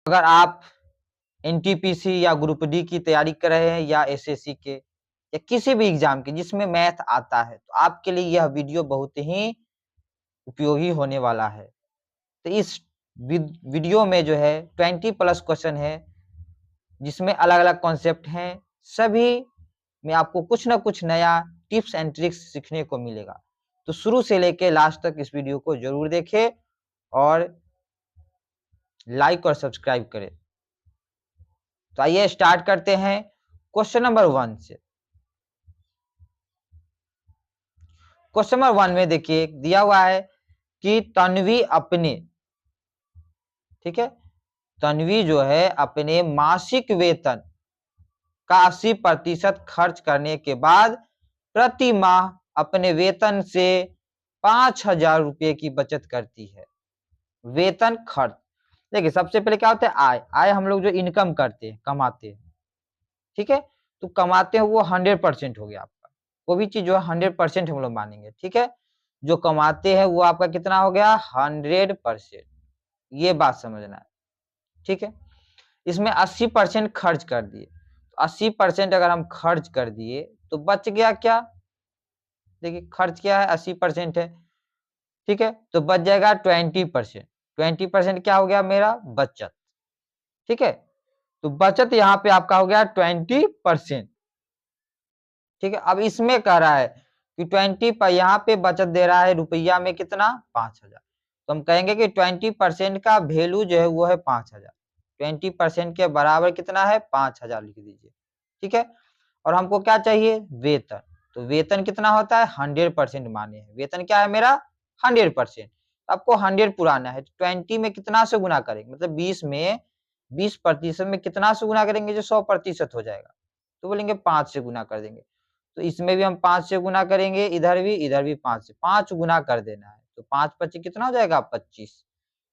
अगर आप एनटीपीसी या ग्रुप डी की तैयारी कर रहे हैं या एसएससी के या किसी भी एग्जाम के जिसमें मैथ आता है, तो आपके लिए यह वीडियो बहुत ही उपयोगी होने वाला है। तो इस वीडियो में जो है 20+ क्वेश्चन है, जिसमें अलग अलग कॉन्सेप्ट हैं। सभी में आपको कुछ ना कुछ नया टिप्स एंड ट्रिक्स सीखने को मिलेगा। तो शुरू से लेके लास्ट तक इस वीडियो को जरूर देखें और लाइक और सब्सक्राइब करें। तो आइए स्टार्ट करते हैं क्वेश्चन नंबर 1 से। क्वेश्चन नंबर 1 में देखिए दिया हुआ है कि तन्वी अपने, ठीक है, तन्वी जो है अपने मासिक वेतन का 80% खर्च करने के बाद प्रति माह अपने वेतन से 5,000 रुपये की बचत करती है। वेतन खर्च, देखिए सबसे पहले क्या होता है आय। आय हम लोग जो इनकम करते हैं, कमाते हैं, ठीक है, तो कमाते हैं वो 100% हो गया आपका। कोई भी चीज जो है 100% हम लोग मानेंगे, ठीक है। जो कमाते हैं वो आपका कितना हो गया 100%, ये बात समझना है, ठीक है। इसमें 80% खर्च कर दिए, तो 80% अगर हम खर्च कर दिए तो बच गया क्या, देखिए खर्च क्या है 80% है, ठीक है, तो बच जाएगा 20%। 20% क्या हो गया मेरा बचत, ठीक है। तो बचत यहाँ पे आपका हो गया 20%, ठीक है। अब इसमें कह रहा है कि 20 पर यहाँ पे बचत दे रहा है रुपया में कितना 5,000, तो हम कहेंगे कि 20% का वैल्यू जो है वो है 5,000। 20% के बराबर कितना है 5,000 लिख दीजिए, ठीक है। और हमको क्या चाहिए वेतन, तो वेतन कितना होता है 100% माने हैं। वेतन क्या है मेरा 100%, आपको 100 पुराना है, 20 में कितना से गुना करेंगे, मतलब 20 में 20% में कितना से गुना करेंगे जो 100% हो जाएगा, तो बोलेंगे 5 से गुना कर देंगे। तो इसमें भी हम 5 से गुना करेंगे, इधर भी 5 से, 5 गुना कर देना है, तो 5 25 कितना हो जाएगा 25।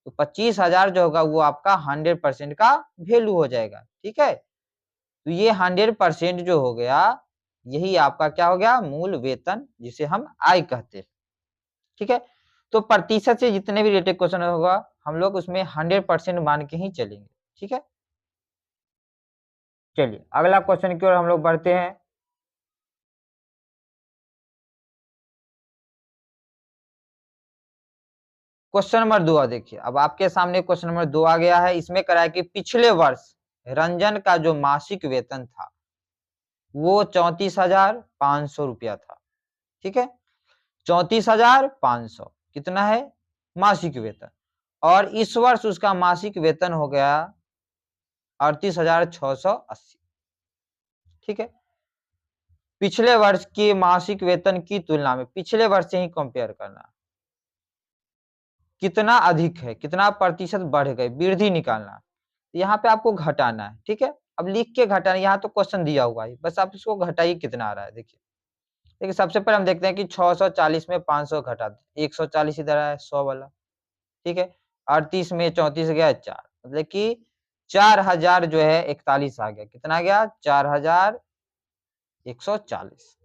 तो 25,000 जो होगा वो आपका 100% का वैल्यू हो जाएगा, ठीक है। तो ये 100% जो हो गया यही आपका क्या हो गया मूल वेतन, जिसे हम आय कहते हैं, ठीक है। तो प्रतिशत से जितने भी रिलेटेड क्वेश्चन होगा हम लोग उसमें 100% मान के ही चलेंगे, ठीक है। चलिए अगला क्वेश्चन की ओर हम लोग बढ़ते हैं। क्वेश्चन नंबर 2 देखिए, अब आपके सामने क्वेश्चन नंबर 2 आ गया है। इसमें करा है कि पिछले वर्ष रंजन का जो मासिक वेतन था वो 34,500 रुपया था, ठीक है। 34,500 कितना है मासिक वेतन, और इस वर्ष उसका मासिक वेतन हो गया 38,680, ठीक है। पिछले वर्ष के मासिक वेतन की तुलना में पिछले वर्ष से ही कंपेयर करना, कितना अधिक है, कितना प्रतिशत बढ़ गए, वृद्धि निकालना। यहाँ पे आपको घटाना है, ठीक है। अब लिख के घटाना, यहाँ तो क्वेश्चन दिया हुआ है, बस आप इसको घटाइए कितना आ रहा है। देखिए देखिए सबसे पहले हम देखते हैं कि 640 में 500 घटा दे, 140 इधर आया 100 वाला, ठीक है। 38 में 34 गया 4, मतलब कि 4,000 जो है 41 आ गया, कितना गया 4,140।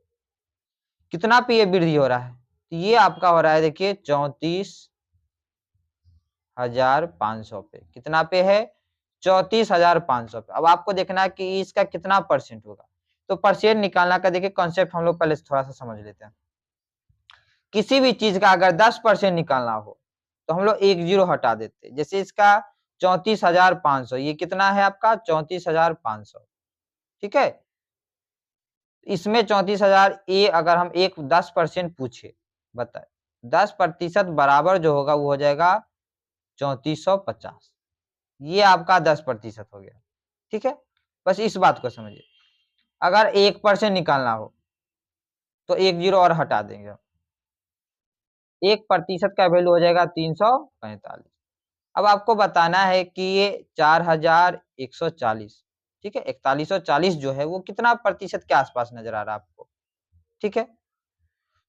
कितना पे ये वृद्धि हो रहा है, तो ये आपका हो रहा है देखिए 34,500 पे, कितना पे है 34,500 पे। अब आपको देखना है कि इसका कितना परसेंट होगा, तो परसेंट निकालना का देखिए कॉन्सेप्ट हम लोग पहले थोड़ा सा समझ लेते हैं। किसी भी चीज का अगर 10% निकालना हो तो हम लोग एक जीरो हटा देते हैं। जैसे इसका 34,500, ये कितना है आपका 34,500, ठीक है। इसमें 34,000 ये अगर हम 10% पूछे, बताए 10% बराबर जो होगा वो हो जाएगा 3450, ये आपका 10% हो गया, ठीक है। बस इस बात को समझिए। अगर 1% निकालना हो तो एक जीरो और हटा देंगे, 1% का वैल्यू हो जाएगा 345। अब आपको बताना है कि ये 4,140, ठीक है, 4140 जो है वो कितना प्रतिशत के आसपास नजर आ रहा है आपको, ठीक है।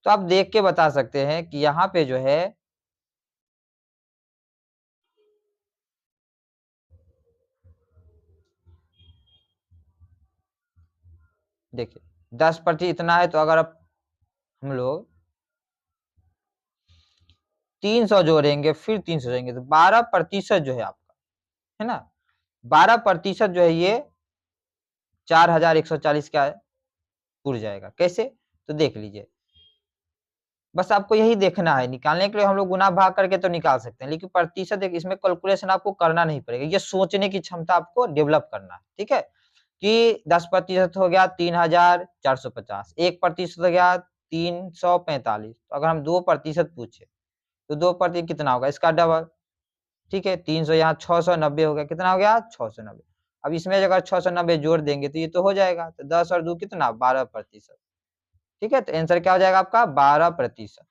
तो आप देख के बता सकते हैं कि यहाँ पे जो है देखिए 10% इतना है, तो अगर हम लोग 300 जोड़ेंगे फिर 300 जोड़ेंगे तो 12% जो है आपका, है ना। 12% जो है ये 4140 का उड़ जाएगा। कैसे? तो देख लीजिए, बस आपको यही देखना है। निकालने के लिए हम लोग गुना भाग करके तो निकाल सकते हैं, लेकिन प्रतिशत एक इसमें कैलकुलेशन आपको करना नहीं पड़ेगा, ये सोचने की क्षमता आपको डेवलप करना है। ठीक है, कि 10% हो गया 3450, 1% हो गया 345। तो अगर हम 2% पूछे तो 2% कितना होगा, इसका डबल। ठीक है, 300 यहाँ 690 हो गया, कितना हो गया 690। अब इसमें अगर 690 जोड़ देंगे तो ये तो हो जाएगा, तो 10 और 2 कितना 12%। ठीक है, तो आंसर क्या हो जाएगा आपका 12%।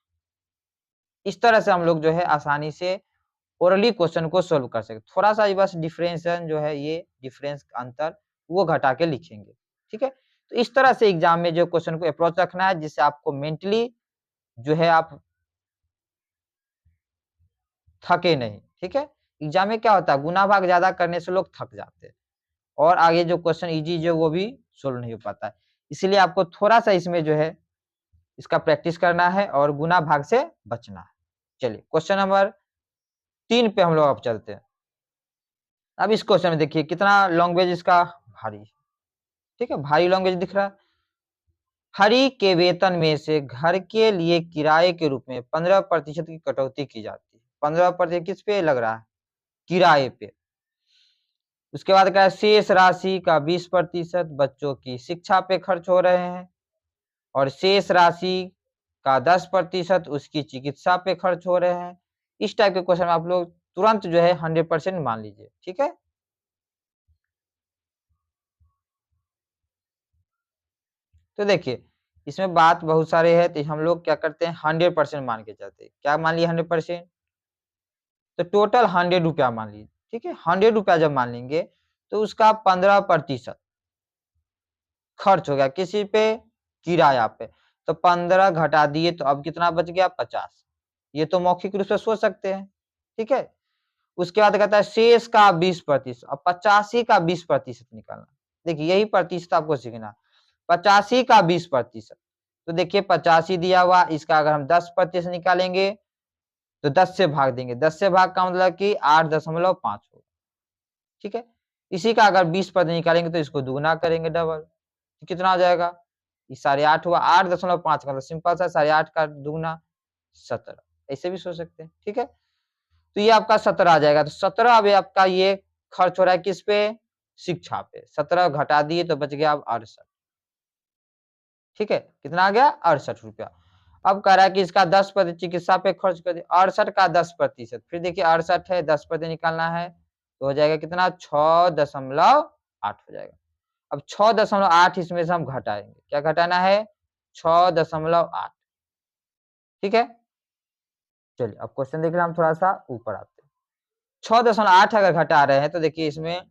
इस तरह से हम लोग जो है आसानी से ओरली क्वेश्चन को सोल्व कर सकते। थोड़ा सा बस डिफरेंशिएशन जो है, ये डिफरेंस अंतर वो घटा के लिखेंगे। ठीक है, तो इस तरह से एग्जाम में जो क्वेश्चन को अप्रोच रखना है, जिससे आपको मेंटली जो है आप थके नहीं। ठीक है, एग्जाम में क्या होता है, गुना भाग ज्यादा करने से लोग थक जाते हैं और आगे जो क्वेश्चन इजी जो वो भी सोल्व नहीं हो पाता है। इसलिए आपको थोड़ा सा इसमें जो है इसका प्रैक्टिस करना है और गुना भाग से बचना है। चलिए क्वेश्चन नंबर 3 पे हम लोग अब चलते हैं। अब इस क्वेश्चन में देखिए कितना लैंग्वेज इसका भारी। ठीक है, भारी लैंग्वेज दिख रहा है। हरि के वेतन में से घर के लिए किराए के रूप में 15% की कटौती की जाती है। 15% किस पे लग रहा है, किराए पे। उसके बाद क्या है, शेष राशि का 20% बच्चों की शिक्षा पे खर्च हो रहे हैं और शेष राशि का 10% उसकी चिकित्सा पे खर्च हो रहे हैं। इस टाइप के क्वेश्चन में आप लोग तुरंत जो है 100% मान लीजिए। ठीक है, तो देखिए इसमें बात बहुत सारे है, तो हम लोग क्या करते हैं 100% मान के चलते हैं। क्या मान लिया 100%, तो टोटल 100 रुपया मान लीजिए। ठीक है, 100 रुपया जब मान लेंगे तो उसका 15% खर्च हो गया किसी पे, किराया पे। तो 15 घटा दिए तो अब कितना बच गया 50। ये तो मौखिक रूप से सोच सकते हैं। ठीक है, उसके बाद कहता है शेष का 20%। अब 85 का 20% निकालना। देखिए यही प्रतिशत आपको सीखना, 85 का 20%। तो देखिए 85 दिया हुआ, इसका अगर हम 10% निकालेंगे तो 10 से भाग देंगे। 10 से भाग का मतलब कि 8.5 होगा। ठीक है, इसी का अगर 20% निकालेंगे तो इसको दुगना करेंगे, डबल। तो कितना हो जाएगा, ये 8.5 हुआ, 8.5 का मतलब सिंपल सा 8.5 का दुगना 17। ऐसे भी सोच सकते हैं। ठीक है, तो ये आपका 17 आ जाएगा। तो 17 अभी आपका ये खर्च हो रहा है किस पे, शिक्षा पे। 17 घटा दिए तो बच गया अब 68। ठीक है, कितना आ गया 68 रुपया। अब कह रहा है कि इसका 10% चिकित्सा पे खर्च कर दिया। 68 का 10%, फिर देखिए 68 है 10% निकालना है तो हो जाएगा कितना 6.8 हो जाएगा। अब 6.8 इसमें से हम घटाएंगे, क्या घटाना है 6.8। ठीक है, चलिए अब क्वेश्चन देख रहे हैं हम, थोड़ा सा ऊपर आते हैं। 6.8 अगर घटा रहे हैं तो देखिए इसमें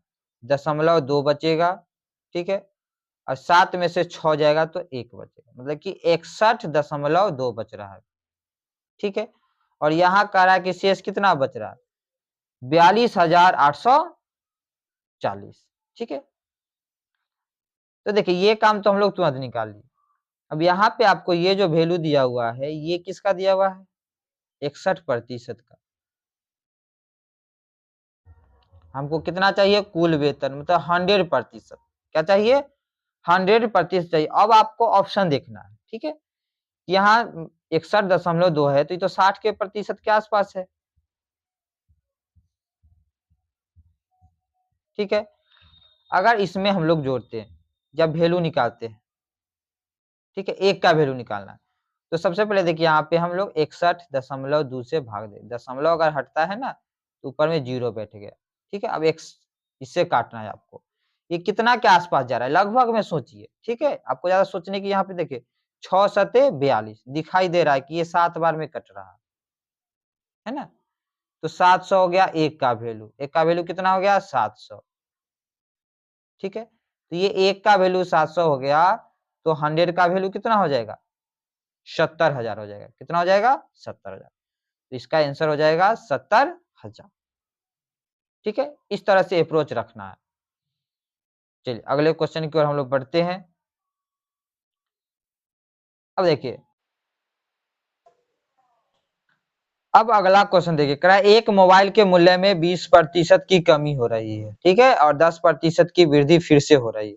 0.2 बचेगा। ठीक है, और 7 में से 6 जाएगा तो 1 बचेगा, मतलब कि 61.2 बच रहा है। ठीक है, और यहाँ कह रहा है कि शेष कितना बच रहा है 42,840। ठीक है, तो देखिए ये काम तो हम लोग तुरंत निकाल लिए। अब यहाँ पे आपको ये जो वैल्यू दिया हुआ है ये किसका दिया हुआ है, 61% का। हमको कितना चाहिए, कुल वेतन मतलब 100%। क्या चाहिए 100% चाहिए। अब आपको ऑप्शन देखना है। ठीक है, यहाँ 61.2 है तो ये तो 60 के प्रतिशत के आसपास है। ठीक है, अगर इसमें हम लोग जोड़ते हैं जब वैल्यू निकालते हैं, ठीक है, एक का वैल्यू निकालना है तो सबसे पहले देखिए यहाँ पे हम लोग 61.2 से भाग दे, दशमलव अगर हटता है ना तो ऊपर में 0 बैठ गया। ठीक है, अब एक इससे काटना है आपको। ये कितना के आसपास जा रहा है लगभग में सोचिए। ठीक है, आपको ज्यादा सोचने की, यहाँ पे देखिए 6 सते 42 दिखाई दे रहा है कि ये 7 बार में कट रहा है ना। तो 700 हो गया एक का वैल्यू, एक का वैल्यू कितना हो गया 700। ठीक है, तो ये एक का वैल्यू 700 हो गया, तो 100 का वैल्यू कितना हो जाएगा 70,000 हो जाएगा। कितना हो जाएगा 70,000। तो इसका आंसर हो जाएगा 70,000। ठीक है, इस तरह से अप्रोच रखना है। चलिए अगले क्वेश्चन की ओर हम लोग बढ़ते हैं। अब देखिए अब अगला क्वेश्चन देखिए, कह रहा है एक मोबाइल के मूल्य में 20% की कमी हो रही है, ठीक है, और 10% की वृद्धि फिर से हो रही है,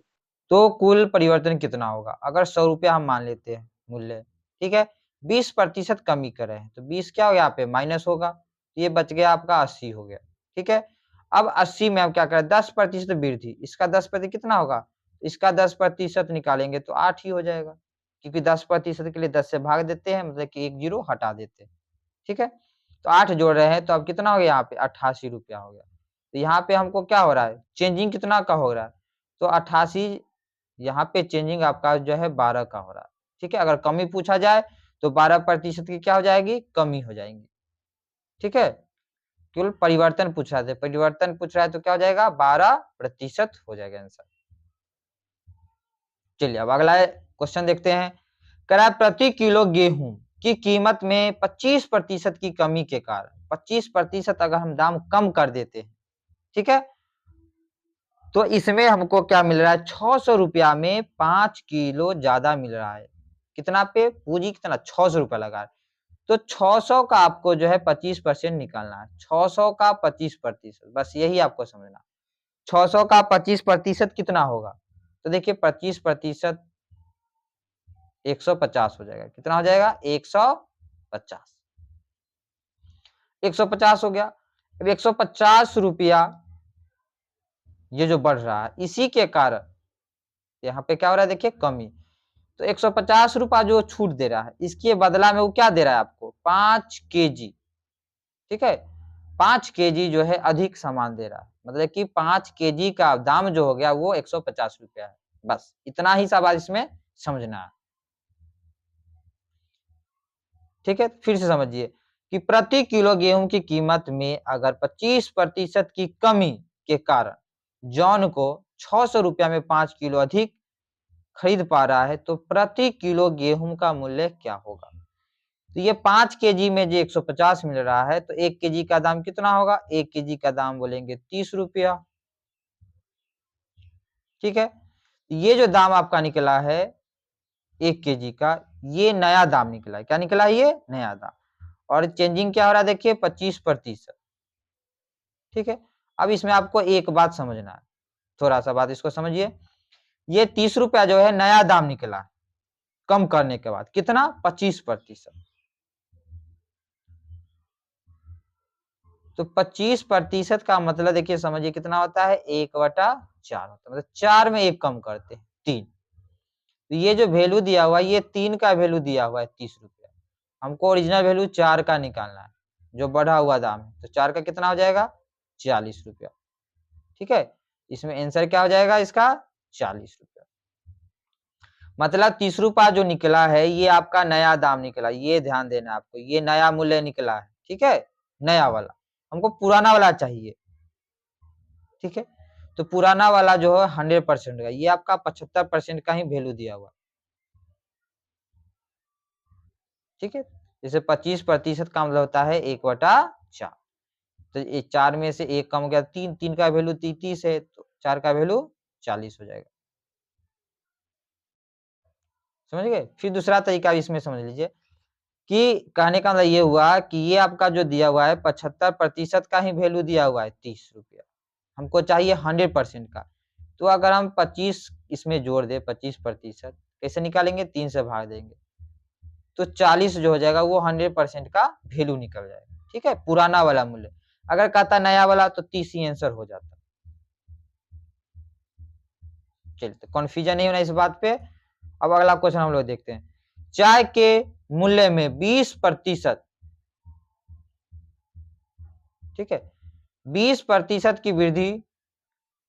तो कुल परिवर्तन कितना होगा? अगर 100 रुपया हम मान लेते हैं मूल्य, ठीक है, 20% कमी कर रहे हैं, तो 20 क्या हो गया यहाँ पे माइनस होगा, ये बच गया आपका 80 हो गया, ठीक है। अब 80 में हम क्या करें, 10% वृद्धि, इसका 10% कितना होगा, इसका 10% निकालेंगे तो 8 ही हो जाएगा, क्योंकि 10% के लिए 10 से भाग देते हैं, मतलब कि एक जीरो हटा देते हैं, ठीक है। तो 8 जोड़ रहे हैं, तो अब कितना हो गया यहाँ पे 88 रुपया हो गया। तो यहाँ पे हमको क्या हो रहा है, चेंजिंग कितना का हो रहा है, तो 88 यहाँ पे चेंजिंग आपका जो है 12 का हो रहा है, ठीक है। अगर कमी पूछा जाए तो 12% की क्या हो जाएगी, कमी हो जाएगी, ठीक है। केवल परिवर्तन पूछ रहा है, परिवर्तन पूछ रहा है तो क्या हो जाएगा, 12% हो जाएगा आंसर। चलिए अब अगला क्वेश्चन देखते हैं, करा प्रति किलो गेहूं की कीमत में 25% की कमी के कारण, 25% अगर हम दाम कम कर देते हैं, ठीक है, तो इसमें हमको क्या मिल रहा है, 600 रुपया में 5 किलो ज्यादा मिल रहा है, कितना पे पूंजी कितना 600 रुपया लगा है, तो 600 का आपको जो है 25% निकालना है, 600 का 25%, बस यही आपको समझना, 600 का 25% कितना होगा, तो देखिए 25% 150 हो जाएगा, कितना हो जाएगा 150, 150 हो गया। अब 150 रुपया ये जो बढ़ रहा है, इसी के कारण यहाँ पे क्या हो रहा है, देखिए कमी, तो 150 रुपया जो छूट दे रहा है, इसके बदला में वो क्या दे रहा है आपको 5 केजी, ठीक है, 5 केजी जो है अधिक सामान दे रहा है, मतलब कि 5 केजी का दाम जो हो गया वो 150 रुपया है, बस इतना ही सवाल इसमें समझना है, ठीक है। फिर से समझिए कि प्रति किलो गेहूं की कीमत में अगर 25% की कमी के कारण जॉन को 600 रुपया में 5 किलो अधिक खरीद पा रहा है, तो प्रति किलो गेहूं का मूल्य क्या होगा, तो ये 5 केजी में जो 150 मिल रहा है, तो 1 केजी का दाम कितना होगा, 1 केजी का दाम बोलेंगे 30 रुपया, ठीक है। ये जो दाम आपका निकला है 1 केजी का, ये नया दाम निकला है, क्या निकला है, ये नया दाम, और चेंजिंग क्या हो रहा है, देखिए 25%, ठीक है। अब इसमें आपको एक बात समझना है, थोड़ा सा बात इसको समझिए, ये 30 रुपया जो है नया दाम निकला है, कम करने के बाद कितना 25%, तो 25% का मतलब देखिए समझिए कितना होता है 1/4 होता है, मतलब 4 में 1 कम करते हैं 3, तो ये जो वैल्यू दिया हुआ है, ये 3 का वैल्यू दिया हुआ है 30 रुपया, हमको ओरिजिनल वैल्यू 4 का निकालना है, जो बढ़ा हुआ दाम है, तो 4 का कितना हो जाएगा 40 रुपया, ठीक है। इसमें आंसर क्या हो जाएगा इसका 40 रुपया, मतलब 30 रुपया जो निकला है ये आपका नया दाम निकला, ये ध्यान देना आपको, ये नया मूल्य निकला है, ठीक है, नया वाला, हमको पुराना वाला चाहिए, ठीक है। तो पुराना वाला जो है 100% का, ये आपका 75% का ही वैल्यू दिया हुआ, ठीक है। जैसे 25% का मतलब होता है 1/4, तो ये 4 में से 1 कम हो गया, 3, 3 का वैल्यू 30 है, तो 4 का वैल्यू 40 हो जाएगा, समझ गए। फिर दूसरा तरीका इसमें समझ लीजिए कि कहने का मतलब ये हुआ कि ये आपका जो दिया हुआ है 75% का ही वैल्यू दिया हुआ है 30 रुपया, हमको चाहिए 100% का, तो अगर हम 25 इसमें जोड़ दे 25%, कैसे निकालेंगे 3 से भाग देंगे, तो 40 जो हो जाएगा वो 100% का वैल्यू निकल जाएगा, ठीक है, पुराना वाला मूल्य। अगर कहता नया वाला तो 30 ही आंसर हो जाता। चलिए तो कन्फ्यूजन नहीं होना इस बात पे। अब अगला क्वेश्चन हम लोग देखते हैं, चाय के मूल्य में 20%, ठीक है, 20% की वृद्धि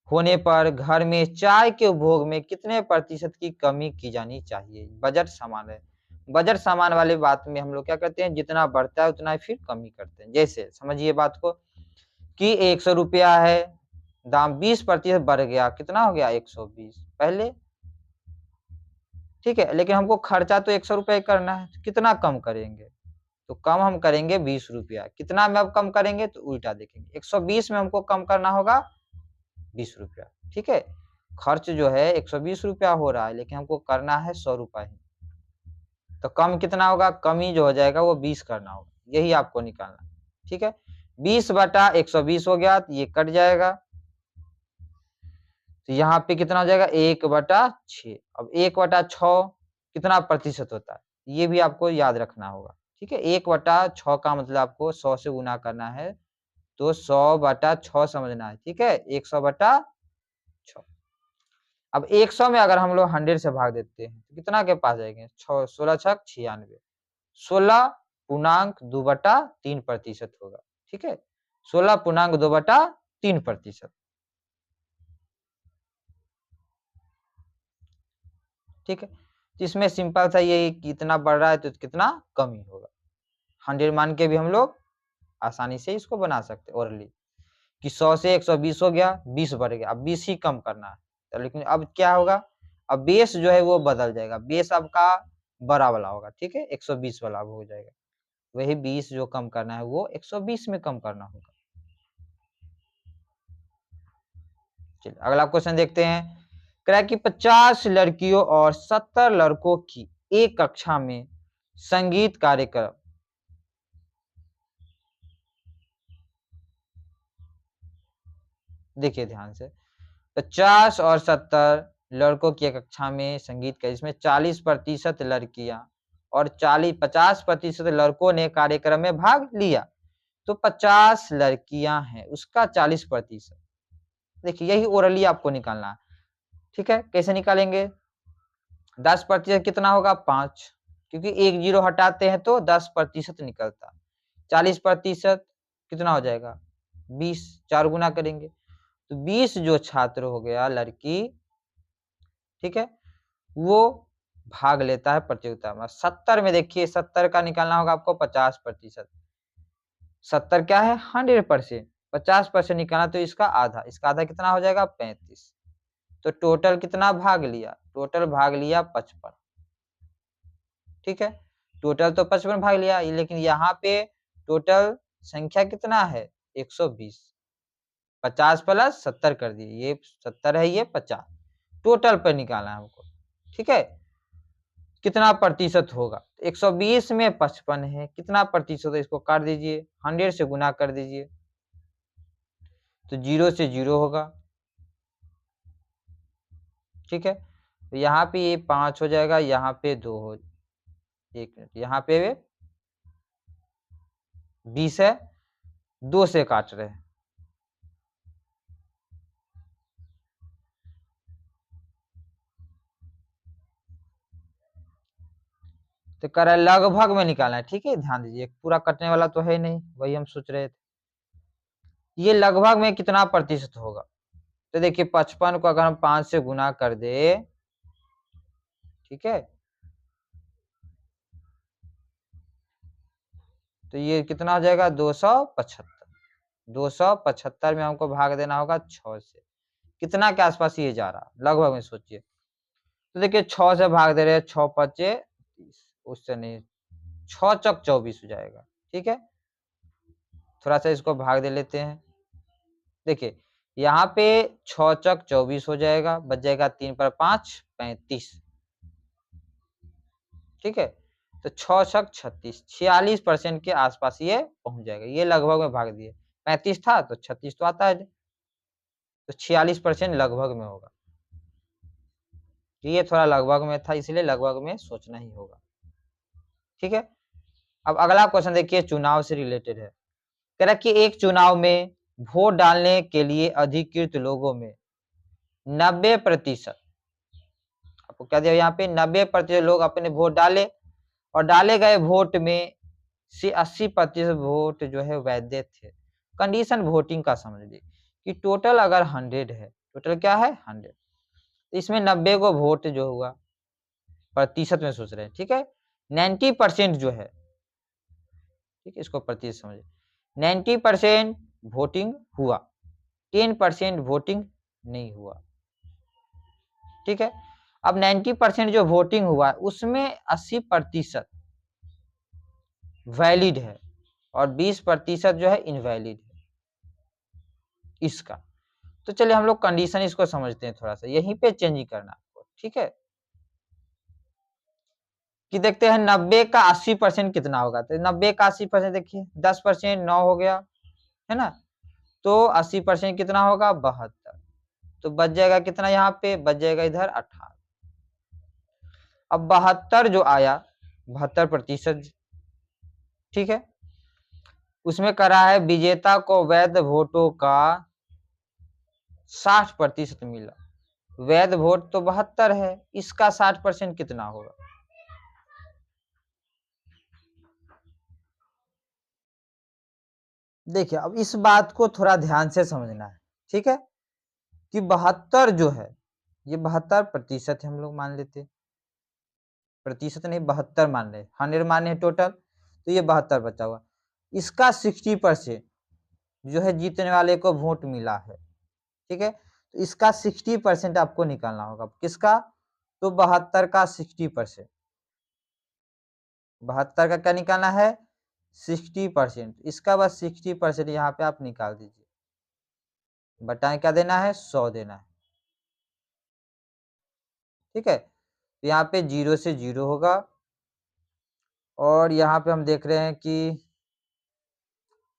होने पर घर में चाय के उपभोग में कितने प्रतिशत की कमी की जानी चाहिए, बजट समान है, बजट सामान वाली बात में हम लोग क्या करते हैं, जितना बढ़ता है उतना फिर कमी करते हैं, जैसे समझिए बात को कि 100 रुपया है, दाम 20% बढ़ गया, कितना हो गया 120 पहले, ठीक है, लेकिन हमको खर्चा तो 100 रुपया करना है, तो कितना कम करेंगे, तो कम हम करेंगे 20 रुपया, कितना में अब कम करेंगे, तो उल्टा देखेंगे, 120 में हमको कम करना होगा 20 रुपया, ठीक है। खर्च जो है 120 रुपया हो रहा है, लेकिन हमको करना है 100 रुपया ही, तो कम कितना होगा, कमी जो हो जाएगा वो 20 करना होगा, यही आपको निकालना। ठीक है, 20/120 हो गया तो ये कट जाएगा, तो यहाँ पे कितना हो जाएगा 1/6। अब 1/6 कितना प्रतिशत होता है, ये भी आपको याद रखना होगा। ठीक है, 1/6 का मतलब आपको 100 से गुना करना है, तो 100/6 समझना है। ठीक है, 100/6। अब 100 में अगर हम लोग 100 से भाग देते हैं तो कितना के पास जाएंगे, 16×6 = 96, 16.2/3 होगा। ठीक है, 16.2/3%। ठीक है, तो इसमें सिंपल सा ये कितना बढ़ रहा है तो कितना कम ही होगा। 100 मान के भी हम लोग आसानी से इसको बना सकते हैं ओरली, कि 100 से 120 हो गया, 20 बढ़ गया, अब 20 ही कम करना है। तो लेकिन अब क्या होगा, अब बेस जो है वो बदल जाएगा, बेस आपका बड़ा वाला होगा। ठीक है, 120 वाला हो जाएगा, वही 20 जो कम करना है वो 120 में कम करना होगा। चलिए अगला क्वेश्चन देखते हैं। कह रहा है कि 50 लड़कियों और 70 लड़कों की एक कक्षा में संगीत कार्यक्रम, देखिए ध्यान से, 50 और 70 लड़कों की कक्षा में संगीत का, इसमें 40% लड़कियां और 50% लड़कों ने कार्यक्रम में भाग लिया, तो 50 लड़कियां हैं, उसका 40%। देखिए यही ओरली आपको निकालना है। ठीक है, कैसे निकालेंगे, 10% कितना होगा 5, क्योंकि एक जीरो हटाते हैं तो 10% निकलता। 40% कितना हो जाएगा 20, 4 गुना करेंगे तो 20 जो छात्र हो गया लड़की, ठीक है, वो भाग लेता है प्रतियोगिता में। 70 में देखिए, 70 का निकालना होगा आपको 50%, 70 क्या है 100%, 50% निकालना तो इसका आधा, इसका आधा कितना हो जाएगा 35। तो टोटल कितना भाग लिया, टोटल भाग लिया 55। ठीक है, टोटल तो 55 भाग लिया, लेकिन यहाँ पे टोटल संख्या कितना है 120, 50 + 70 कर दिए, ये 70 है, ये 50, टोटल पर निकालना है हमको। ठीक है, कितना प्रतिशत होगा, 120 में 55 है, कितना प्रतिशत है, इसको काट दीजिए, 100 से गुना कर दीजिए, तो 0 से 0 होगा। ठीक है, तो यहाँ पे ये 5 हो जाएगा, यहाँ पे 2 हो, 1 मिनट, यहाँ पे 20 है, 2 से काट रहे हैं, तो कर रहा है लगभग में निकालना है। ठीक है, ध्यान दीजिए, पूरा कटने वाला तो है नहीं, वही हम सोच रहे थे। ये लगभग में कितना प्रतिशत होगा, तो देखिए 55 को अगर हम 5 से गुना कर दे, ठीक है, तो ये कितना हो जाएगा 275। 275 में हमको भाग देना होगा 6 से, कितना के आसपास ये जा रहा, लगभग में सोचिए। तो देखिए 6 से भाग दे रहे हैं, 6×5 = 30, उससे नहीं, 6×4 = 24 हो जाएगा। ठीक है, थोड़ा सा इसको भाग दे लेते हैं। देखिए यहाँ पे 6×4 = 24 हो जाएगा, बच जाएगा 3 पर 5 = 35। ठीक है, तो 6×6 = 36, 46% के आसपास ये पहुंच जाएगा। ये लगभग में भाग दिए, 35 था तो 36 तो आता है, तो 46% लगभग में होगा। ये थोड़ा लगभग में था, इसलिए लगभग में सोचना ही होगा। ठीक है, अब अगला क्वेश्चन देखिए, चुनाव से रिलेटेड है। कह रहा कि एक चुनाव में वोट डालने के लिए अधिकृत लोगों में 90%, आपको क्या दिया यहाँ पे, 90% लोग अपने वोट डाले, और डाले गए वोट में से 80% वोट जो है वैध थे। कंडीशन वोटिंग का समझ लीजिए कि टोटल अगर 100 है, टोटल क्या है 100, तो इसमें 90 को वोट जो हुआ, प्रतिशत में सोच रहे हैं। ठीक है, 90% जो है, ठीक है, इसको प्रतिशत समझिए, 90% वोटिंग हुआ, 10% वोटिंग नहीं हुआ। ठीक है, अब 90% जो वोटिंग हुआ उसमें 80% वैलिड है और 20% जो है इनवैलिड है इसका। तो चलिए हम लोग कंडीशन इसको समझते हैं, थोड़ा सा यहीं पे चेंज ही करना आपको। ठीक है, कि देखते हैं 90 का 80% कितना होगा। तो 90 का 80% देखिए 10% 9 हो गया, है ना। तो 80% कितना होगा 72। तो बच जाएगा कितना, यहाँ पे बच जाएगा इधर 18। अब 72 जो आया 72%, ठीक है। उसमें करा है विजेता को वैध वोटों का 60% मिला। वैध वोट तो 72 है, इसका 60% कितना होगा। देखिए अब इस बात को थोड़ा ध्यान से समझना है, ठीक है। कि 72 जो है ये 72% है, हम लोग मान लेते, प्रतिशत नहीं 72 मान रहे, 100 मान रहे टोटल, तो ये 72 बचा हुआ। इसका 60% जो है जीतने वाले को वोट मिला है, ठीक है। तो इसका 60% आपको निकालना होगा। किसका, तो 72 का 60%। 72 का क्या निकालना है 60%। इसका बस 60% यहाँ पे आप निकाल दीजिए। बटाएं क्या देना है 100 देना है, ठीक है। तो यहाँ पे 0 से 0 होगा। और यहाँ पे हम देख रहे हैं कि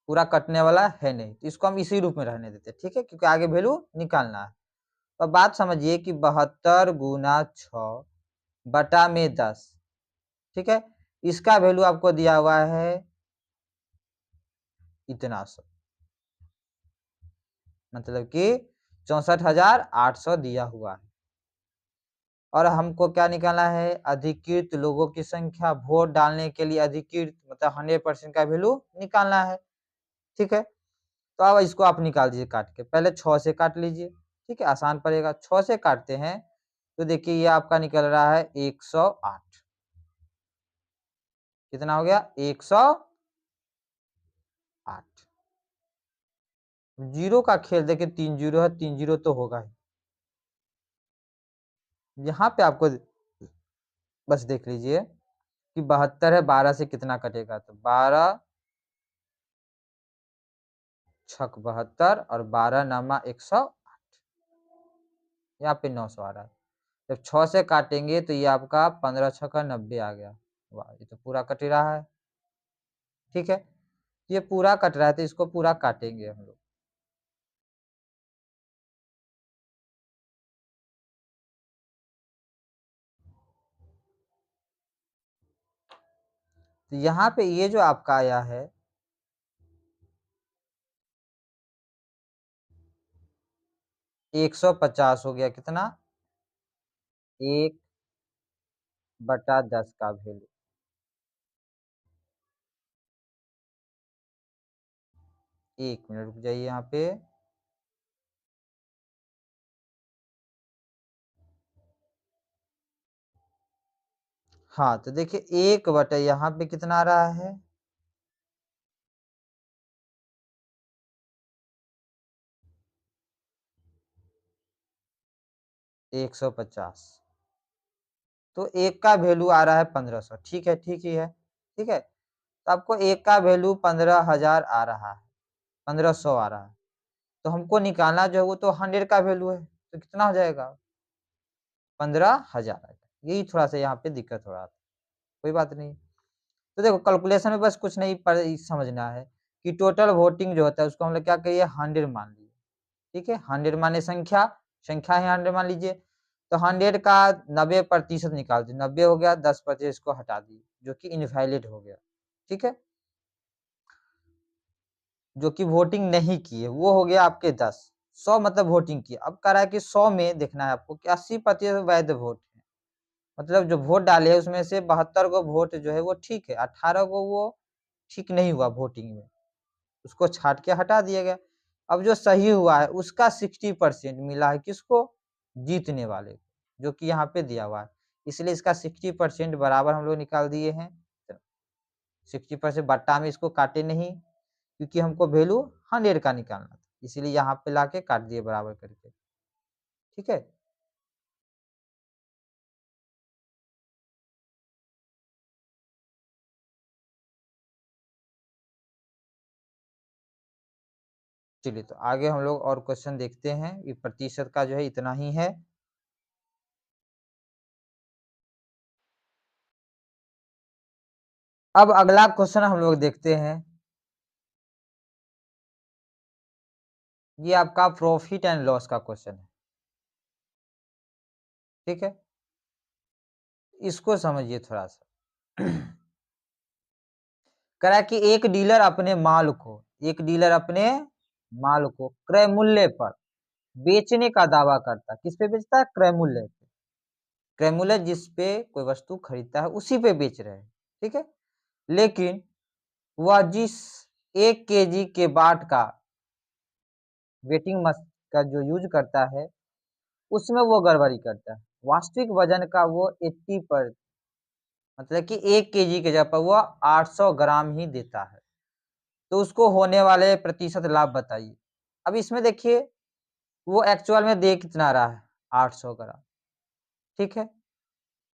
पूरा कटने वाला है नहीं, तो इसको हम इसी रूप में रहने देते हैं, ठीक है, क्योंकि आगे वैल्यू निकालना है। तो बात समझिए कि 72 गुना 6 बटा में 10, ठीक है। इसका वैल्यू आपको दिया हुआ है इतना सौ, मतलब कि 64,800 दिया हुआ है। और हमको क्या निकालना है, अधिकृत लोगों की संख्या, वोट डालने के लिए अधिकृत मतलब 100% का वैल्यू निकालना है, ठीक है। तो अब इसको आप निकाल दीजिए काट के, पहले 6 से काट लीजिए, ठीक है, आसान पड़ेगा। 6 से काटते हैं तो देखिए ये आपका निकल रहा है 108। कितना हो गया 108। जीरो का खेल देखिए 3 जीरो है, 3 जीरो तो होगा ही। यहाँ पे आपको बस देख लीजिए कि 72 है, 12 से कितना कटेगा, तो 12 छक 72 और 12 नामा 108, यहाँ पे 900 आ रहा है। जब 6 से काटेंगे तो ये आपका 15 छका 90 आ गया। वाह, ये तो पूरा कट रहा है, ठीक है। ये पूरा कट रहा है तो इसको पूरा काटेंगे हम लोग। तो यहाँ पे ये जो आपका आया है 150 हो गया, कितना 1/10 का वैल्यू। एक मिनट रुक जाइए यहाँ पे। हाँ तो देखिए 1/, यहाँ पे कितना आ रहा है 150। तो एक का वैल्यू आ रहा है 1500, ठीक है, ठीक ही है, ठीक है। तो आपको एक का वैल्यू 15,000 आ रहा है, 1500 आ रहा है। तो हमको निकालना जो है वो तो 100 का वैल्यू है, तो कितना हो जाएगा 15,000। यही थोड़ा सा यहाँ पे दिक्कत हो रहा था, कोई बात नहीं। तो देखो कैलकुलेशन में बस कुछ नहीं समझना है कि टोटल वोटिंग जो होता है उसको हम लोग क्या करिए 100 मान लीजिए, ठीक है। 100 माने संख्या, संख्या है 100 मान लीजिए। तो 100 का 90% निकाल दीजिए, 90 हो गया, 10% इसको हटा दीजिए जो कि इनवैलिड हो गया, ठीक है। जो कि वोटिंग नहीं किए वो हो गया आपके 10। 100 मतलब वोटिंग किए। अब कह रहा है कि 100 में देखना है आपको कि 80% वैध वोट है, मतलब जो वोट डाले हैं उसमें से 72 को वोट जो है वो ठीक है, 18 को वो ठीक नहीं हुआ वोटिंग में, उसको छाट के हटा दिया गया। अब जो सही हुआ है उसका 60% मिला है किसको, जीतने वाले को, जो कि यहाँ पे दिया हुआ है। इसलिए इसका 60% बराबर हम लोग निकाल दिए हैं। 60% बट्टा में इसको काटे नहीं, क्योंकि हमको वैल्यू 100 का निकालना था, इसीलिए यहाँ पे लाके काट दिए बराबर करके, ठीक है। चलिए तो आगे हम लोग और क्वेश्चन देखते हैं। ये प्रतिशत का जो है इतना ही है। अब अगला क्वेश्चन हम लोग देखते हैं, ये आपका प्रॉफिट एंड लॉस का क्वेश्चन है, ठीक है। इसको समझिए थोड़ा सा। कह रहा है कि एक डीलर अपने माल को क्रय मूल्य पर बेचने का दावा करता है। किस पे बेचता है? क्रय मूल्य पे। क्रय मूल्य जिस पे कोई वस्तु खरीदता है उसी पे बेच रहे हैं, ठीक है। लेकिन वह जिस 1 kg के बाट का वेटिंग मशीन का जो यूज करता है उसमें वो गड़बड़ी करता है। वास्तविक वजन का वो 80 पर, मतलब कि 1 kg के जगह पर वो 800 ग्राम ही देता है। तो उसको होने वाले प्रतिशत लाभ बताइए। अब इसमें देखिए वो एक्चुअल में दे कितना रहा है? 800 ग्राम, ठीक है।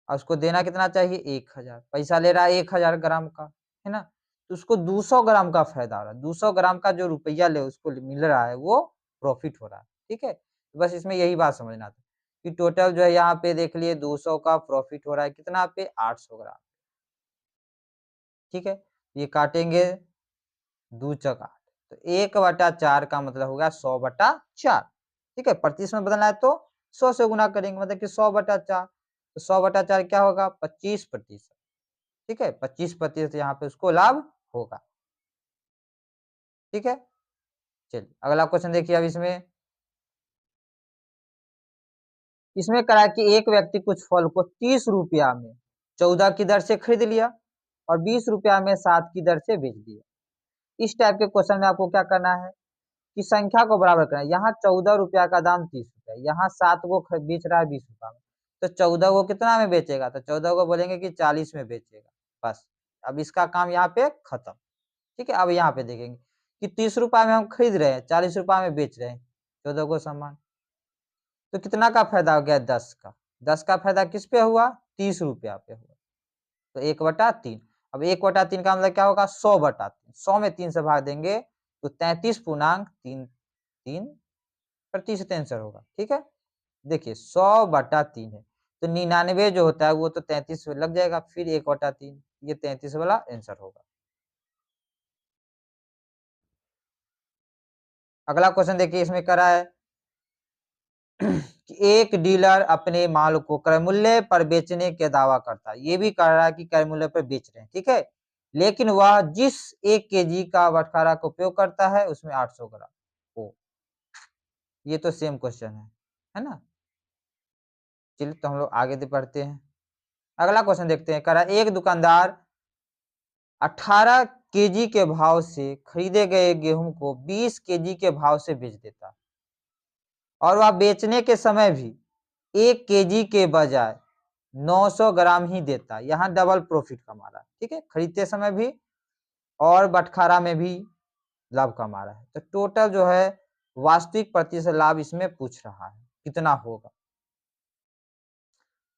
और उसको देना कितना चाहिए? 1000। पैसा ले रहा है 1000 ग्राम का, है ना। तो उसको 200 ग्राम का फायदा हो रहा है। 200 ग्राम का जो रुपया ले उसको मिल रहा है वो प्रॉफिट हो रहा है, ठीक है। तो बस इसमें यही बात समझना था कि टोटल जो है यहाँ पे देख लिए 200 का प्रॉफिट हो रहा है कितना पे? 800 ग्राम, ठीक है। ये काटेंगे 2 चक 8, तो 1/4 का मतलब होगा 100/4, ठीक है। प्रतिशत में बदलना है तो 100 से गुना करेंगे, मतलब कि 100/4। तो 100/4 क्या होगा? 25%, ठीक है। 25% यहाँ पे उसको लाभ होगा, ठीक है। चलिए अगला क्वेश्चन देखिए। अब इसमें इसमें करा कि एक व्यक्ति कुछ फल को 30 रुपया में 14 की दर से खरीद लिया और 20 रुपया में 7 की दर से बेच दिया। इस टाइप के क्वेश्चन में आपको क्या करना है कि संख्या को बराबर करना है। यहाँ 14 रुपया का दाम 30 रुपया, यहाँ 7 को बेच रहा है 20 रुपया में, तो 14 को कितना में बेचेगा? तो 14 को बोलेंगे कि 40 में बेचेगा, बस। अब इसका काम यहाँ पे खत्म, ठीक है। अब यहाँ पे देखेंगे कि 30 रुपया में हम खरीद रहे हैं, 40 रुपया में बेच रहे हैं 14 को सामान, तो कितना का फायदा हो गया? 10 का। 10 का फायदा किस पे हुआ? 30 रुपया पे हुआ, तो 1/3। अब 1/3 का मतलब क्या होगा? 100/3। 100 में 3 से भाग देंगे तो 33.33% आंसर होगा, ठीक है। देखिए 100/3 है, तो 99 जो होता है वो तो 33 में लग जाएगा, फिर 1/3, ये 33 वाला आंसर होगा। अगला क्वेश्चन देखिए, इसमें करा है कि एक डीलर अपने माल को क्रय मूल्य पर बेचने के दावा करता है। ये भी कह रहा है कि क्रय मूल्य पर बेच रहे हैं, ठीक है। लेकिन वह जिस 1 kg का बटखारा का उपयोग करता है उसमें 800 ग्राम। ओ, ये तो सेम क्वेश्चन है ना। चलिए तो हम लोग आगे बढ़ते हैं। अगला क्वेश्चन देखते हैं। कह रहा है एक दुकानदार 18 kg के भाव से खरीदे गए गेहूं को 20 kg के भाव से बेच देता है और वह बेचने के समय भी 1 kg के बजाय 900 ग्राम ही देता है। यहाँ डबल प्रॉफिट कमा रहा है, ठीक है। खरीदते समय भी और बटखारा में भी लाभ कमा रहा है। तो टोटल जो है वास्तविक प्रतिशत लाभ इसमें पूछ रहा है कितना होगा।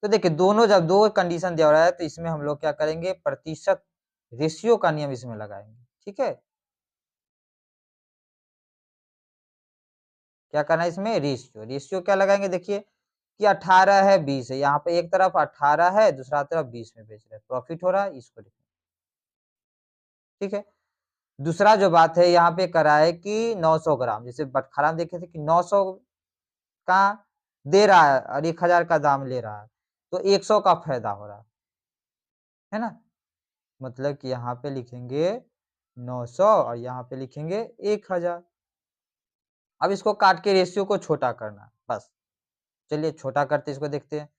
तो देखिए दोनों जब दो कंडीशन दिया रहा है तो इसमें हम लोग क्या करेंगे? प्रतिशत रेशियो का नियम इसमें लगाएंगे, ठीक है। क्या करना है इसमें? रेशियो। रेशियो क्या लगाएंगे? देखिए कि 18 है 20 है, यहाँ पे एक तरफ 18 है दूसरा तरफ 20 में बेच रहे हैं, प्रॉफिट हो रहा है, इसको लिखें, ठीक है। दूसरा जो बात है यहाँ पे करा है कि 900 ग्राम, जैसे बटखरा में देखे थे कि 900 का दे रहा है और 1000 का दाम ले रहा है, तो 100 का फायदा हो रहा है ना। मतलब कि यहाँ पे लिखेंगे 900 और यहाँ पे लिखेंगे 1000। अब इसको काट के रेशियो को छोटा करना, बस। चलिए छोटा करते इसको देखते हैं।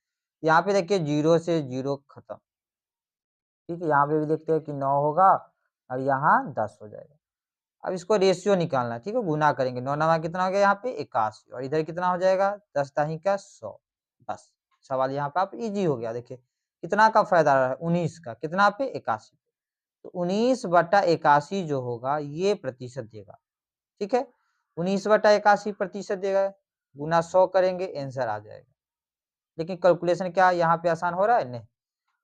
यहाँ पे देखिए 0 से 0 खत्म, ठीक है। यहाँ पे भी देखते हैं कि 9 होगा और यहाँ 10 हो जाएगा। अब इसको रेशियो निकालना है, ठीक है। गुना करेंगे, 9 9 कितना हो गया? यहाँ पे 81 और इधर कितना हो जाएगा? 10 दाही का 100, बस। सवाल यहाँ पे आप इजी हो गया। देखिए कितना का फायदा रहा है? 19 का। कितना पे? 81। तो 19/81 जो होगा ये प्रतिशत देगा, ठीक है। 19/81% देगा, गुना 100 करेंगे आंसर आ जाएगा। लेकिन कैलकुलेशन क्या यहाँ पे आसान हो रहा है? नहीं।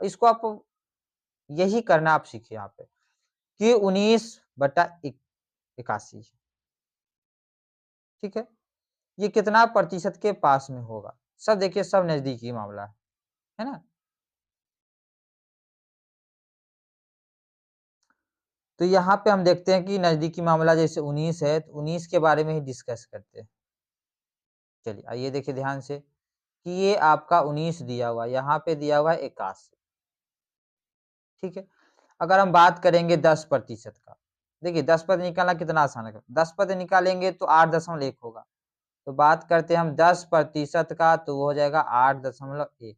इसको आप यही करना आप सीखिए यहाँ पे कि 19/81, ठीक है। ये कितना प्रतिशत के पास में होगा? सब देखिए सब नजदीकी मामला है ना। तो यहाँ पे हम देखते हैं कि नजदीकी मामला जैसे 19 है, तो 19 के बारे में ही डिस्कस करते हैं। चलिए आइए देखिए ध्यान से कि ये आपका 19 दिया हुआ है, यहाँ पे दिया हुआ है 81। ठीक है, अगर हम बात करेंगे 10% का, देखिए 10% निकालना कितना आसान है। 10% निकालेंगे तो 8.1 होगा। तो बात करते हैं हम 10% का, तो वो हो जाएगा 8.1।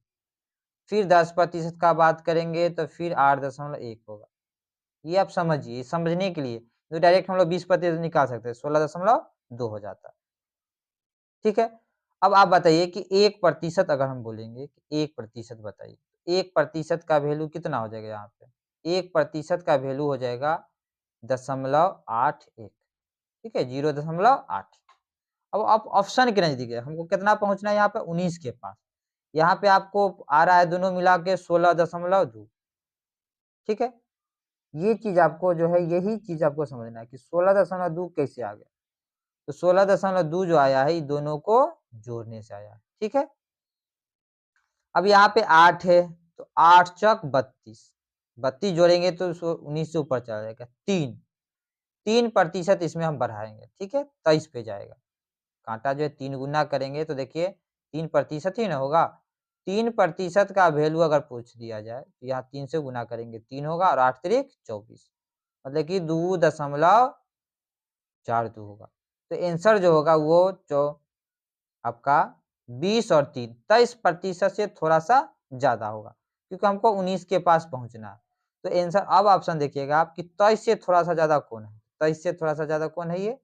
फिर 10% का बात करेंगे तो फिर 8.1 होगा। ये आप समझिए, समझने के लिए तो डायरेक्ट हम लोग 20% निकाल सकते हैं, 16.2 हो जाता है। ठीक है, अब आप बताइए कि 1% अगर हम बोलेंगे कि 1% बताइए, 1% का वैल्यू कितना हो जाएगा यहाँ पे? 1% का वैल्यू हो जाएगा 0.81। ठीक है, 0.8। अब आप ऑप्शन के नजदीक है, हमको कितना पहुंचना है यहाँ पे? 19 के पास। यहाँ पे आपको आ रहा है दोनों मिला के 16.2। ठीक है, ये चीज आपको जो है, यही चीज आपको समझना है कि 16.2 कैसे आ गया। तो 16.2 जो आया है, ये दोनों को जोड़ने से आया। ठीक है, अब यहाँ पे 8 है, तो 8 चौक 32, 32 जोड़ेंगे तो 19 से ऊपर चला जाएगा। 3% इसमें हम बढ़ाएंगे। ठीक है, 23 पे जाएगा। कांटा जो है 3 गुना करेंगे तो देखिए 3% ही ना होगा। 3% का वैल्यू अगर पूछ दिया जाए तो यहाँ 3 से गुना करेंगे, 3 होगा, और 8 तिरिक 24, मतलब कि 2.42 होगा। तो आंसर जो होगा वो आपका 20 और 3, 23% से थोड़ा सा ज्यादा होगा, क्योंकि हमको 19 के पास पहुंचना है। तो आंसर, अब ऑप्शन देखिएगा आप कि 23 से थोड़ा सा ज्यादा कौन है? 23 से थोड़ा सा ज्यादा कौन है? ये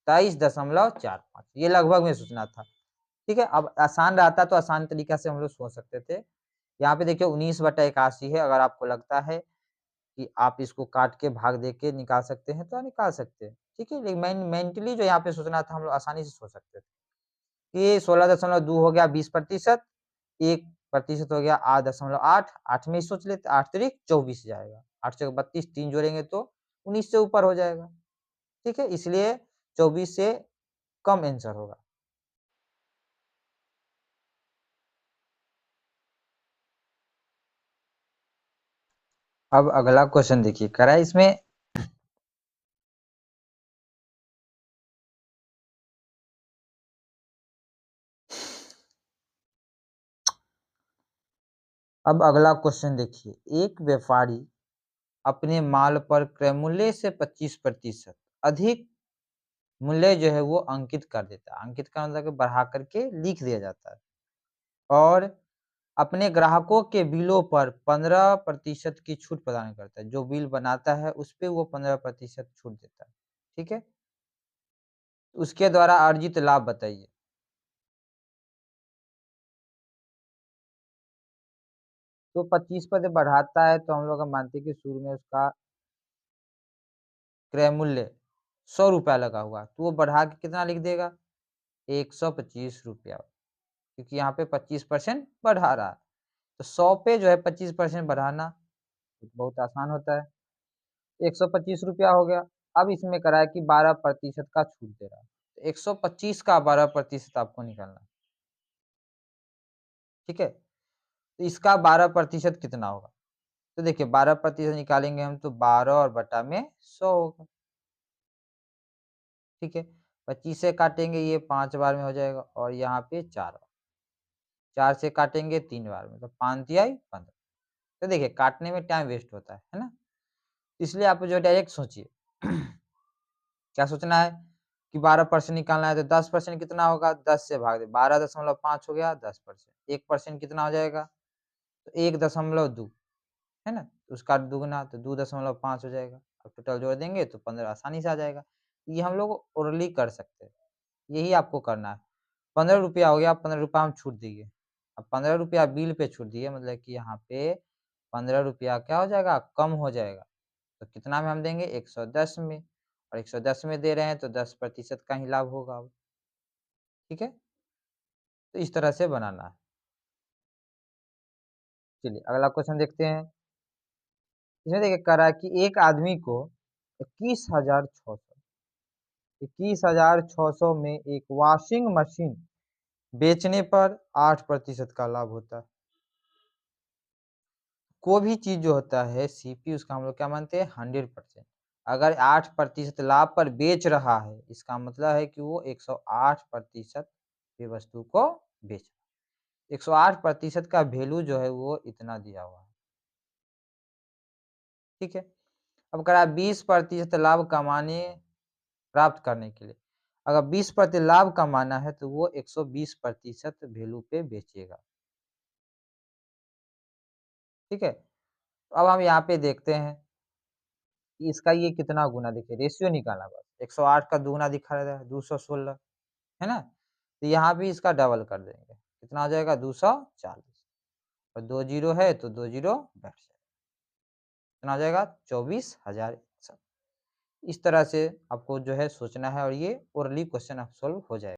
23.45, ये लगभग में सोचना था। ठीक है, अब आसान रहता तो आसान तरीका से हम लोग सोच सकते थे। यहाँ पे देखिए 19/81 है। अगर आपको लगता है कि आप इसको काट के भाग दे के निकाल सकते हैं तो निकाल सकते हैं। ठीक है, लेकिन मेंटली जो यहाँ पे सोचना था, हम लोग आसानी से सोच सकते थे। ये 16.2 हो गया 20%, 1% हो गया 8.8, 8 में सोच लेते, 8 तिरिक 24 जाएगा, 8 से 32, 3 जोड़ेंगे तो 19 से ऊपर हो जाएगा। ठीक है, इसलिए 24 से कम आंसर होगा। अब अगला क्वेश्चन देखिए, करा इसमें अब अगला क्वेश्चन देखिए, एक व्यापारी अपने माल पर क्रय मूल्य से 25% अधिक मूल्य जो है वो अंकित कर देता है। अंकित का मतलब बढ़ा करके लिख दिया जाता है, और अपने ग्राहकों के बिलों पर 15% की छूट प्रदान करता है। जो बिल बनाता है उस पे वो 15% छूट देता है। ठीक है, उसके द्वारा अर्जित लाभ बताइए। तो 25% बढ़ाता है, तो हम लोग मानते हैं कि शुरू में उसका क्रय मूल्य 100 रुपया लगा हुआ, तो वो बढ़ा के कितना लिख देगा? 125 रुपया, क्योंकि यहाँ पे 25% बढ़ा रहा है। तो 100 पे जो है 25% बढ़ाना बहुत आसान होता है। 125 रुपया हो गया। अब इसमें करा है कि 12% का छूट दे रहा है, तो 125 का 12% आपको निकालना है। ठीक है, तो इसका 12% कितना होगा? तो देखिए 12% निकालेंगे हम तो 12 और बटा में 100 होगा। ठीक है, 25 से काटेंगे ये 5 बार में हो जाएगा, और यहाँ पे 4 बार, 4 से काटेंगे 3 बार में, तो 5 तिहाई 15। तो देखिए काटने में टाइम वेस्ट होता है ना, इसलिए आप जो डायरेक्ट सोचिए क्या सोचना है कि 12% निकालना है, तो 10% कितना होगा? 10 से भाग दे, 12.5 हो गया 10%। 1% कितना हो जाएगा? तो 1.2 है ना, तो उसका दुगुना, तो 2.5 हो जाएगा। अब टोटल जोड़ देंगे तो 15 आसानी से आ जाएगा। ये हम लोग ओरली कर सकते हैं, यही आपको करना है। 15 रुपया हो गया, 15 रुपया हम छूट दिए। अब 15 रुपया बिल पे छूट दिए, मतलब कि यहाँ पे 15 रुपया क्या हो जाएगा? कम हो जाएगा। तो कितना में हम देंगे? 110 में, और 110 में दे रहे हैं तो 10% का ही लाभ होगा अब। ठीक है, तो इस तरह से बनाना है। चलिए अगला क्वेश्चन देखते हैं। इसमें देखिए कह रहा है कि एक आदमी को 21,600 में एक वॉशिंग मशीन बेचने पर 8% का लाभ होता है। कोई भी चीज जो होता है सीपी, उसका हम लोग क्या मानते हैं 100%। अगर 8% लाभ पर बेच रहा है, इसका मतलब है कि वो 108% की वस्तु को बेच रहा है। 108% का वैल्यू जो है वो इतना दिया हुआ है, ठीक है। अब अगर आप 20% लाभ कमाने प्राप्त करने के लिए, अगर 20% लाभ कमाना है तो वो 120% वैल्यू पे बेचेगा, ठीक है। अब हम यहाँ पे देखते हैं कि इसका ये कितना गुना, देखिए रेशियो निकालना, बस 108 का दुगुना दिखा रहा है 216, है ना। तो यहाँ भी इसका डबल कर देंगे, कितना हो जाएगा 240, और 2 जीरो है तो 2 जीरो बैठ जाएगा, कितना हो जाएगा 24,000। इस तरह से आपको जो है सोचना है और ये ओरली क्वेश्चन आप सॉल्व हो जाएगा।